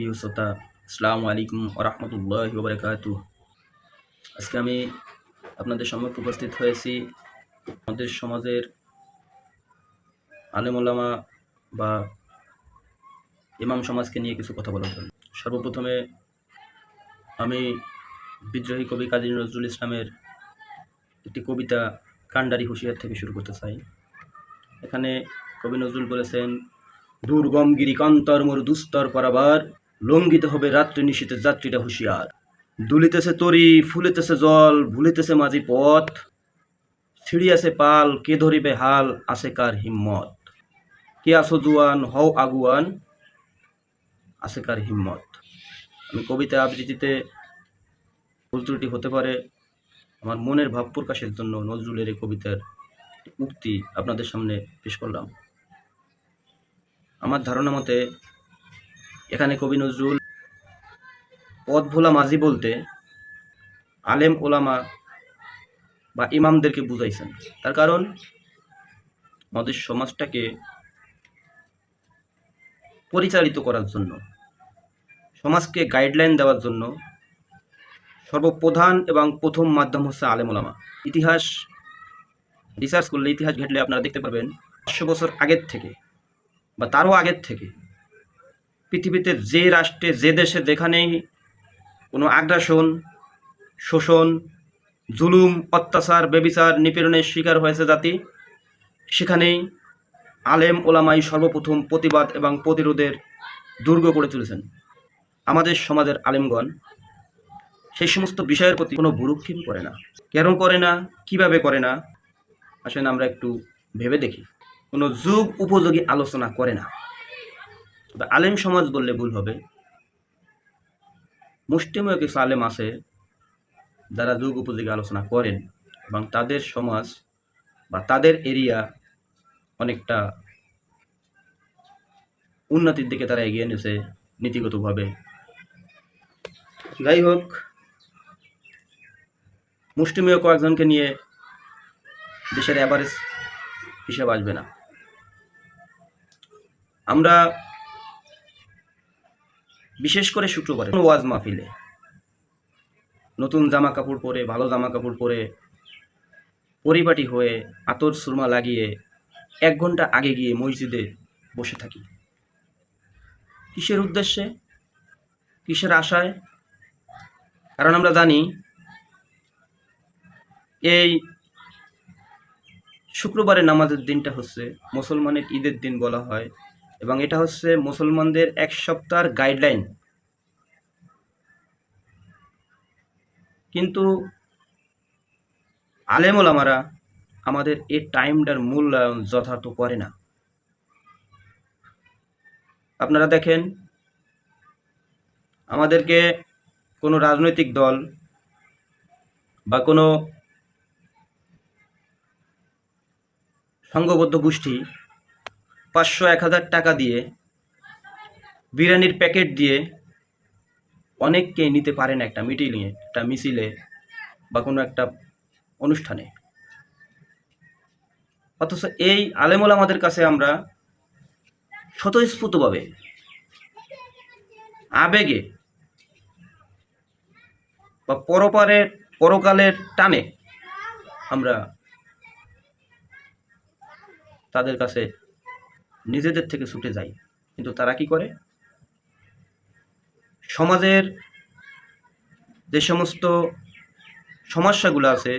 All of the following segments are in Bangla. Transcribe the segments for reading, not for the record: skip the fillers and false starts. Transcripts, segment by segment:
প্রিয় শ্রোতা, আসসালামু আলাইকুম ওয়া রাহমাতুল্লাহি ওয়া বারাকাতুহু। আজকে আমি আপনাদের সম্মুখে উপস্থিত হয়েছি আমাদের সমাজের আলেম ওলামা বা ইমাম সমাজকে নিয়ে কিছু কথা বলার জন্য। সর্বপ্রথমে আমি বিদ্রোহী কবি কাজী নজরুল ইসলামের একটি কবিতা কান্ডারি হুঁশিয়ার থেকে শুরু করতে চাই। এখানে কবি নজরুল বলেছেন, দুর্গম গিরিকান্তর মোর দুস্তর পারাবার, লঙ্ঘিত হবে রাত্রি নিশীথে যাত্রীরা হুঁশিয়ার। দুলিতেছে তরি, ফুলিতেছে জল, ভুলিতেছে মাঝি পথ, ছিড়িয়াছে পাল, কে ধরিবে হাল, আছে কার হিম্মত। কে আছো জুয়ান, হও আগুয়ান, আছে কার হিম্মত। আমি কবিতা আবৃত্তিতে ভুল ত্রুটি হতে পারে, আমার মনের ভাব প্রকাশের জন্য নজরুলের এই কবিতার উক্তি আপনাদের সামনে পেশ করলাম। আমার ধারণা মতে এখানে কবি নজরুল পথ ভোলা মাঝি বলতে আলেম ওলামা বা ইমামদেরকে বুঝাইছেন। তার কারণ আমাদের সমাজটাকে পরিচালিত করার জন্য, সমাজকে গাইডলাইন দেওয়ার জন্য সর্বপ্রধান এবং প্রথম মাধ্যম হচ্ছে আলেম ওলামা। ইতিহাস রিসার্চ করলে, ইতিহাস ঘেটলে আপনারা দেখতে পাবেন 500 বছর আগের থেকে বা তারও আগের থেকে পৃথিবীতে যে রাষ্ট্রে, যে দেশে, যেখানেই কোনো আগ্রাসন, শোষণ, জুলুম, অত্যাচার, ব্যভিচার, নিপীড়নের শিকার হয়েছে জাতি, সেখানেই আলেম ওলামাই সর্বপ্রথম প্রতিবাদ এবং প্রতিরোধের দুর্গ করে তুলেছেন। আমাদের সমাজের আলেমগণ সেই সমস্ত বিষয়ের প্রতি কোনো ভ্রুক্ষেপ করে না। কেন করে না, কিভাবে করে না, আসেন আমরা একটু ভেবে দেখি। কোনো যুগ উপযোগী আলোচনা করে না। তবে আলেম সমাজ বললে ভুল হবে, মুষ্টিমেয় কিছু আলেম আছে যারা যুগ উপযোগী আলোচনা করেন এবং তাদের সমাজ বা তাদের এরিয়া অনেকটা উন্নতির দিকে তারা এগিয়ে নিয়েছে নীতিগতভাবে। যাই হোক, মুষ্টিমেয় কয়েকজনকে নিয়ে দেশের অ্যাভারেজ হিসাব আসবে না। আমরা বিশেষ করে শুক্রবারে ওয়াজ মাহফিলে নতুন জামা কাপড় পরে, ভালো জামা কাপড় পরে, পরিপাটি হয়ে, আতর সুরমা লাগিয়ে 1 ঘন্টা আগে গিয়ে মসজিদে বসে থাকি। কিসের উদ্দেশ্যে, কিসের আশায়? কারণ আমরা জানি এই শুক্রবারের নামাজের দিনটা হচ্ছে মুসলমানের ঈদের দিন বলা হয় এবং এটা হচ্ছে মুসলমানদের 1 সপ্তাহের গাইডলাইন। কিন্তু আলেম ওলামারা আমাদের এই টাইমটার মূল্যায়ন যথার্থ করে না। আপনারা দেখেন, আমাদেরকে কোনো রাজনৈতিক দল বা কোনো সংঘবদ্ধ গোষ্ঠী 500-1000 টাকা দিয়ে, বিরিয়ানির প্যাকেট দিয়ে অনেককে নিতে পারে না একটা মিটিংয়ে, একটা মিছিলে বা কোনো একটা অনুষ্ঠানে। অথচ এই আলেম ওলামাদের কাছে আমরা স্বতঃস্ফূর্তভাবে, আবেগে বা পরকালের টানে আমরা তাদের কাছে নিজেদের থেকে ছুটে যাই। কিন্তু তারা কি করে? সমাজের যে সমস্ত সমস্যাগুলো আছে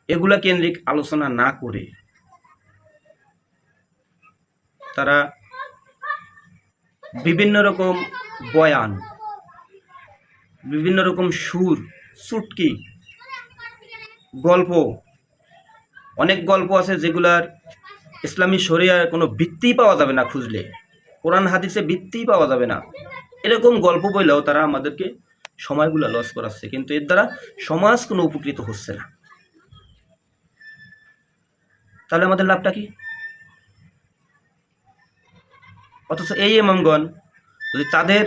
এগুলা কেন্দ্রিক আলোচনা না করে তারা বিভিন্ন রকম বয়ান, বিভিন্ন রকম সুর, চুটকি, গল্প, অনেক গল্প আছে যেগুলার ইসলামী শরিয়ার কোনো ভিত্তিই পাওয়া যাবে না, খুঁজলে কোরআন হাদিসে ভিত্তিই পাওয়া যাবে না। এরকম গল্প বললেও তারা আমাদেরকে সময়গুলো লস করাচ্ছে, কিন্তু এর দ্বারা সমাজ কোনো উপকৃত হচ্ছে না। তাহলে আমাদের লাভটা কি? অথচ এই ইমামগণ যদি তাদের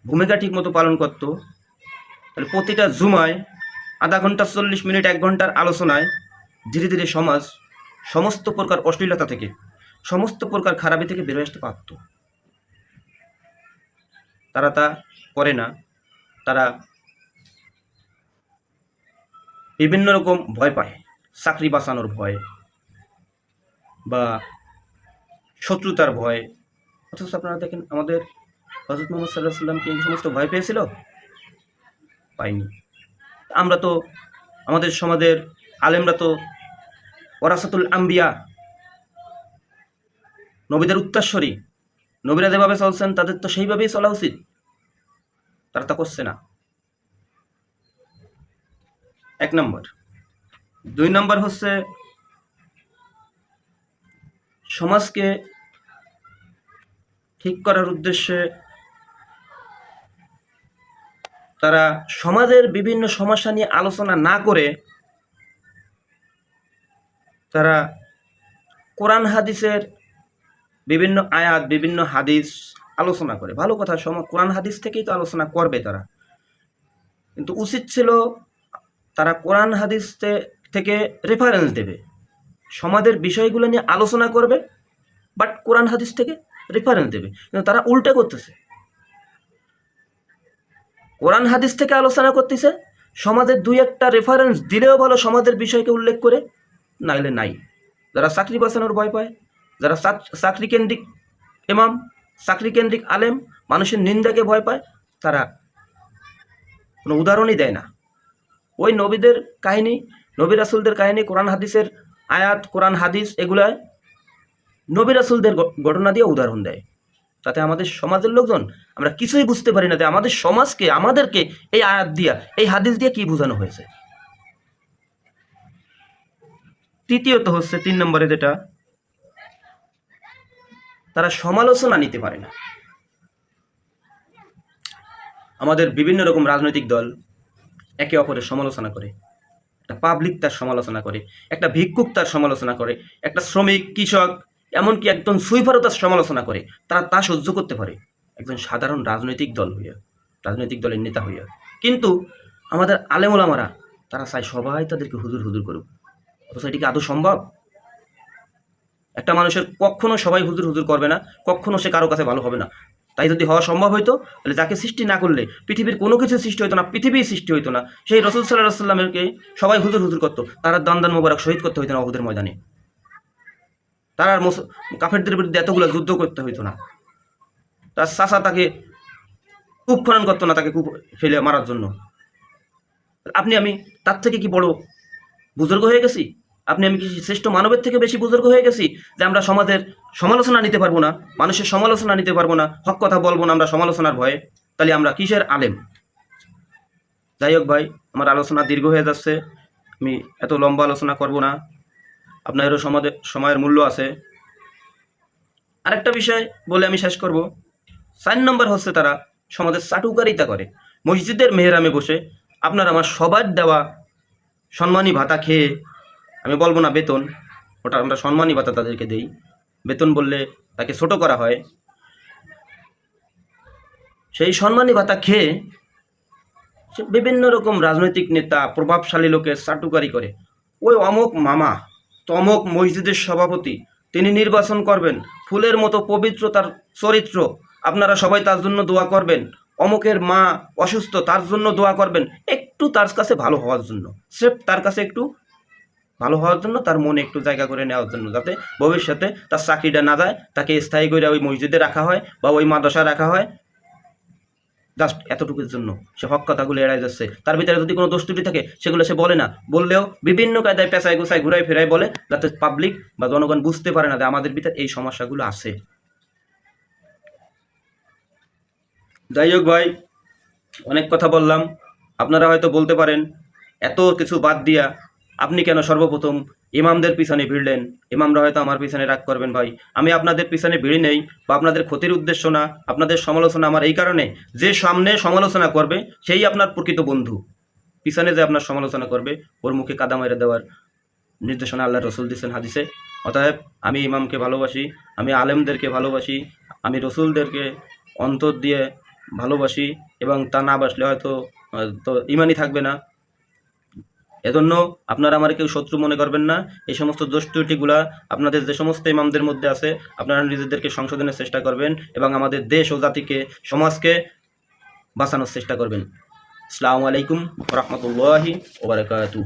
ভূমিকা ঠিক মতো পালন করত, তাহলে প্রতিটা জুমায় আধা ঘন্টা, 40 মিনিট, 1 ঘন্টার আলোচনায় ধীরে ধীরে সমাজ সমস্ত প্রকার অশ্লীলতা থেকে, সমস্ত প্রকার খারাপি থেকে বেরোয় আসতে পারত। তারা তা করে না। তারা বিভিন্ন রকম ভয় পায়, চাকরি বাঁচানোর ভয় বা শত্রুতার ভয়। অথচ আপনারা দেখেন আমাদের হযরত মুহাম্মদ সাল্লাল্লাহু আলাইহি ওয়াসাল্লাম কি এই সমস্ত ভয় পেয়েছিল? পায়নি। আমরা তো আমাদের সমাজের আলেমরা তো ওয়ারাসাতুল আম্বিয়া, নবীদের উত্তরসূরি। নবীরা যেভাবে চলছেন তাদের তো সেইভাবেই চলা উচিত, তারা তা করছে না। 1 নম্বর। 2 নম্বর হচ্ছে সমাজকে ঠিক করার উদ্দেশ্যে তারা সমাজের বিভিন্ন সমস্যা নিয়ে আলোচনা না করে তারা কোরআন হাদিসের বিভিন্ন আয়াত, বিভিন্ন হাদিস আলোচনা করে। ভালো কথা, কোরআন হাদিস থেকেই তো আলোচনা করবে তারা, কিন্তু উচিত ছিল তারা কোরআন হাদিস থেকে রেফারেন্স দেবে, সমাজের বিষয়গুলো নিয়ে আলোচনা করবে, বাট কোরআন হাদিস থেকে রেফারেন্স দেবে। কিন্তু তারা উল্টা করতেছে, কোরআন হাদিস থেকে আলোচনা করতেছে, সমাজের 2-1টা রেফারেন্স দিলেও ভালো সমাজের বিষয়কে উল্লেখ করে, নাইলে নাই। যারা চাকরি বাঁচানোর ভয় পায়, যারা চাকরি কেন্দ্রিক ইমাম, চাকরি কেন্দ্রিক আলেম, মানুষের নিন্দাকে ভয় পায়, তারা কোনো উদাহরণই দেয় না। ওই নবীদের কাহিনী, নবী রাসূলদের কাহিনী, কোরআন হাদিসের আয়াত, কোরআন হাদিস এগুলায় নবী রাসূলদের ঘটনা দিয়ে উদাহরণ দেয়। তাতে আমাদের সমাজের লোকজন আমরা কিছুই বুঝতে পারি না যে আমাদের সমাজকে, আমাদেরকে এই আয়াত দিয়া, এই হাদিস দিয়ে কি বোঝানো হয়েছে। তৃতীয়ত হচ্ছে 3 নম্বরে যেটা, তারা সমালোচনা নিতে পারে না। আমাদের বিভিন্ন রকম রাজনৈতিক দল একে অপরের সমালোচনা করে, একটা পাবলিক তার সমালোচনা করে, একটা ভিক্ষুক তার সমালোচনা করে, একটা শ্রমিক, কৃষক, এমনকি একজন সুইপারও তার সমালোচনা করে। তারা তা সহ্য করতে পারে একজন সাধারণ রাজনৈতিক দল হইয়া, রাজনৈতিক দলের নেতা হইয়া। কিন্তু আমাদের আলেম ওলামারা তারা চায় সবাই তাদেরকে হুজুর হুজুর করুক। অথচ এটি কি আদৌ সম্ভব? একটা মানুষের কখনো সবাই হুজুর হুজুর করবে না, কখনো সে কারো কাছে ভালো হবে না। তাই যদি হওয়া সম্ভব হইতো, তাহলে যাকে সৃষ্টি না করলে পৃথিবীর কোনো কিছু সৃষ্টি হইতো না, পৃথিবীর সৃষ্টি হইতো না। সেই রাসূল সাল্লাল্লাহু আলাইহি ওয়াসাল্লামকে সবাই হুজুর হুজুর করতো, তারা দান মোবারক শহীদ করতে হইতো না উহুদের ময়দানে, তার কাফেরদের বিরুদ্ধে এতগুলো যুদ্ধ করতে হইতো না, তার চাচা তাকে কূপ খনন করতো না তাকে কূপ ফেলে মারার জন্য। আপনি আমি তার থেকে কি বড় বুজুর্গ হয়ে গেছি? আপনি আমি কি শ্রেষ্ঠ মানবের থেকে বেশি বুজুর্গ হয়ে গেছি যে আমরা সমাজের সমালোচনা নিতে পারবো না, মানুষের সমালোচনা নিতে পারবো না, হক কথা বলবো না আমরা সমালোচনার ভয়ে? তাহলে আমরা কিসের আলেম? যাই হোক ভাই, আমার আলোচনা দীর্ঘ হয়ে যাচ্ছে, আমি এত লম্বা আলোচনা করব না, আপনাদেরও সময়ের মূল্য আছে। আরেকটা বিষয় বলে আমি শেষ করব। 4 নম্বর হচ্ছে তারা সমাজের চাটুকারিতা করে। মসজিদের মেহরামে বসে আপনার আমার সবার দেওয়া সম্মানী ভাতা খেয়ে, আমি বলবো না বেতন, ওটা আমরা সম্মানী ভাতা তাদেরকে দেই, বেতন বললে তাকে ছোট করা হয়, সেই সম্মানী ভাতা খেয়ে সে বিভিন্ন রকম রাজনৈতিক নেতা, প্রভাবশালী লোকের চাটুকারি করে। ওই অমুক মামা, তমক মসজিদের সভাপতি, তিনি নির্বাচন করবেন, ফুলের মতো পবিত্র তার চরিত্র, আপনারা সবাই তার জন্য দোয়া করবেন। অমুকের মা অসুস্থ, তার জন্য দোয়া করবেন, একটু তার কাছে ভালো হওয়ার জন্য, স্রেফ তার কাছে একটু ভালো হওয়ার জন্য, তার মনে একটু জায়গা করে নেওয়ার জন্য, যাতে ভবিষ্যতে তার চাকরিটা না যায়, তাকে স্থায়ী করে ওই মসজিদে রাখা হয় বা ওই মাদ্রাসায় রাখা হয়, জাস্ট এতটুকুর জন্য সে হক কথাগুলো এড়াই যাচ্ছে। তার ভিতরে যদি কোনো দোষ ত্রুটি থাকে সেগুলো সে বলে না, বললেও বিভিন্ন কায়দায় পেঁচায় গোছায় ঘুরাই ফেরাই বলে, যাতে পাবলিক বা জনগণ বুঝতে পারে না যে আমাদের ভিতরে এই সমস্যাগুলো আছে। যাই হোক ভাই, অনেক কথা বললাম। আপনারা হয়তো বলতে পারেন এত কিছু বাদ দিয়া আপনি কেন সর্বপ্রথম ইমামদের পিছনে ভিড়লেন? ইমামরা হয়তো আমার পিছনে রাগ করবেন। ভাই, আমি আপনাদের পিছনে ভিড়ি নেই বা আপনাদের ক্ষতির উদ্দেশ্য না, আপনাদের সমালোচনা আমার এই কারণে, যে সামনে সমালোচনা করবে সেই আপনার প্রকৃত বন্ধু, পিছনে যে আপনার সমালোচনা করবে ওর মুখে কাদা মেরে দেওয়ার নির্দেশনা আল্লাহ রসুল দিচ্ছেন হাদিসে। অতএব আমি ইমামকে ভালোবাসি, আমি আলেমদেরকে ভালোবাসি, আমি রসুলদেরকে অন্তর দিয়ে ভালোবাসি, এবং তা না বাসলে হয়তো তো ইমানই থাকবে না। এজন্য আপনারা আমার কেউ শত্রু মনে করবেন না। এই সমস্ত দোষ ত্রুটিগুলা আপনাদের যে সমস্ত ইমামদের মধ্যে আছে, আপনারা নিজেদেরকে সংশোধনের চেষ্টা করবেন এবং আমাদের দেশ ও জাতিকে, সমাজকে বাঁচানোর চেষ্টা করবেন। আসসালামু আলাইকুম ওয়া রাহমাতুল্লাহি ওয়া বারাকাতুহু।